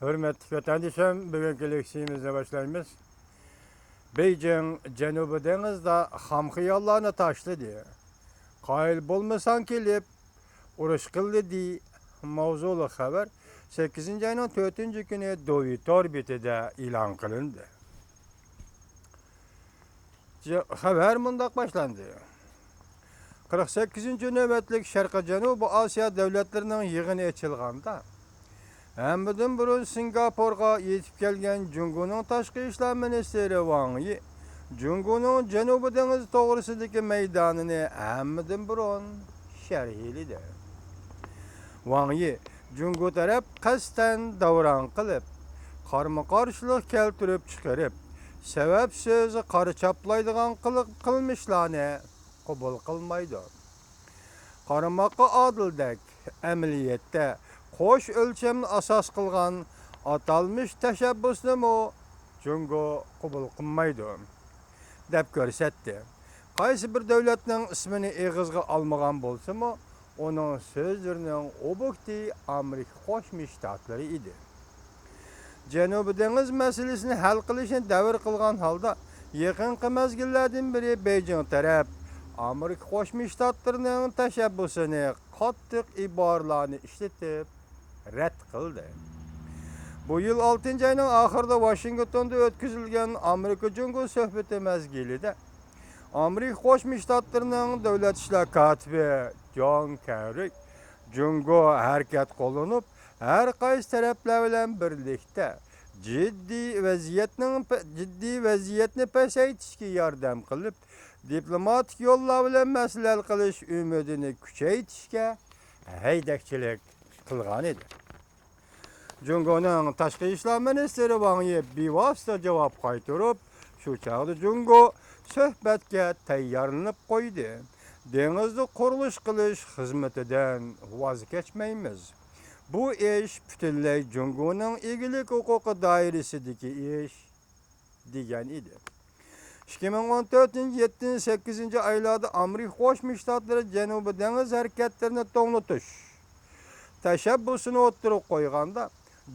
Hürmetli vatandaşım, bugünkü leksiyimizle başlayımız. Beijing Cenubi Deniz'de ham xiyallarını taşladı. Qayıl bolmasan kelip, uruş kıldı di mavzulu haber 8. ayının 4. günü Dovi orbitide ilan kılındı. Haber mundaq başlandı. 48. nöbetlik Şarkı Cenubi Asya devletlerinin yığını açılğanda Həmmədən burun Singapurga yetib kelgen Jungo'nun Taşqı İşlər Ministeri Wang Yi, Jungo'nun Cenubi Deniz toğrısındaki meydanını həmmədən burun şərhilidir. Wang Yi, Jungo taraf qəsdən davran qılıb, qarma-qarşılıq keltirib çıxarıb, sebep sözü qarı çaplaydıgan qılmışlarını qabul qılmaydı. Qarmaqqa adildək əməliyyətdə Qoş ölçemni asas kılgan atalmış teşebbüsünü mu Jungo qabul qılmaydı dep görsetdi. Qaysı bir devletinin ismini eğizge almagan bolsa mı onun sözlerinin obukti Amerika Qoşmuş Ştatları idi. Cenubi Deniz meselesini hal qilishni davr qilgan halda yaqinqi mezgillerden biri Beijing taraf Amerika Qoşmuş Ştatlarının teşebbüsünü qattiq ibarlarını işletip red kıldı. Bu yıl 6. ayının ahırda Washington'da ötküzülgen Amerika-Jungo söhbeti mezgilide Amerika Qoşmuş Ştatlarının devlet işler katibi John Kerry Jungo hareket kolunup her qaysı taraflar bilen birlikte ciddi vaziyetini pasaytishga yordam qilib diplomatik yo'llar bilan maslahat qilish umidini kuchaytirishga haydakchilik qilgan edi. Jungo'nun Tashqi ishlar ministri Wang Yi bevosita javob qaytarib, shu chog'da Jungo suhbatga tayyorlanib qo'ydi. Dengizda qurilish qilish xizmatidan voz kechmaymiz. Bu ish butunlay Jungo'nun egilik huquqi doirasidagi ish degan edi. 2014-7-8 aylarda Amerika Qo'shma Shtatlari Janubiy dengiz harakatlarini to'g'natish tashabbusini o'ttirib qo'yganda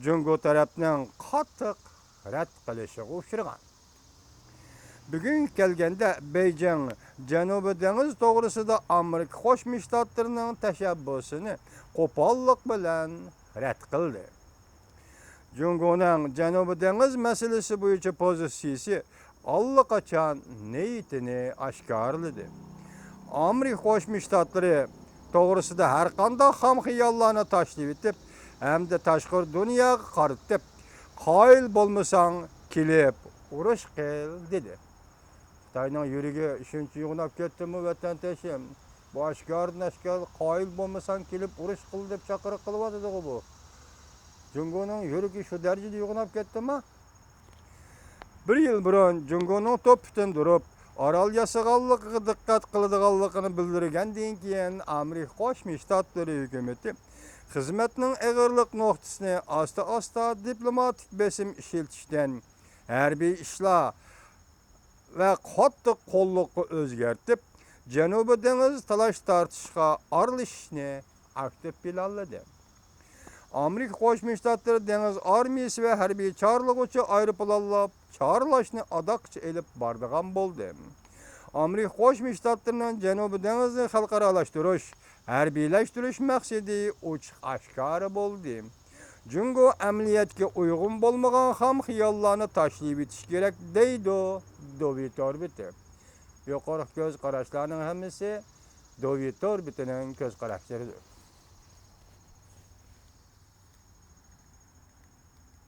Jungo tarafning qattiq rad qilishiga uchragan. Bugun kelganda Beijing Janubiy dengiz to'g'risida Amerika Qo'shma Shtatlarining tashabbusini qo'pollik bilan rad qildi. Jungo'ning Janubiy dengiz masalasi bo'yicha pozitsiyasi allaqachon niyatini oshkorladi. Amerika Qo'shma Shtatlari to'g'risida har qanday ham xiyollarni tashlab etib, hamda tashqi dunyoga qaritib, qoyil bo'lmasang kelib urush qil dedi. Xitoyning yuragi shuncha yo'nab ketdimi vatandoshim? Bu oshkor qoyil bo'lmasang kelib urush qil deb chaqiriq qilyapti bu. Jungo'ning yuragi shu darajada yo'nab ketdimi? Bir yıl burun Jungo'nun to'pidan durib, Orol yasag'anligiga diqqat qiladiganligini bildirgandan keyin Amerika Qo'shma Shtatlari hukumati xizmatning ig'irlik nuqtasini asta diplomatik besim ishlatishdan harbiy ishlar va qattiq qo'lliqqa o'zgartib, Janubiy dengiz talash tortishga aralashishni aktiv planladi. Amerika Qo'shma Shtatlari dengiz armiyasi va harbiy chorlag'uvchi aeroplanlar chorlashni adoqcha elib bordigan bo'ldi. Amerika Qo'shma Shtatlarining Janubiy dengizni xalqaralashtirish, harbiylashtirish maqsadi ochiq oshkor bo'ldi. Jungo amaliyotga uyg'un bo'lmagan ham xiyollarni tashlab etish kerak deydi Dovi orbiti. Yuqori ko'z qarashlarning hammasi Dovi orbitining ko'z qarashlaridir.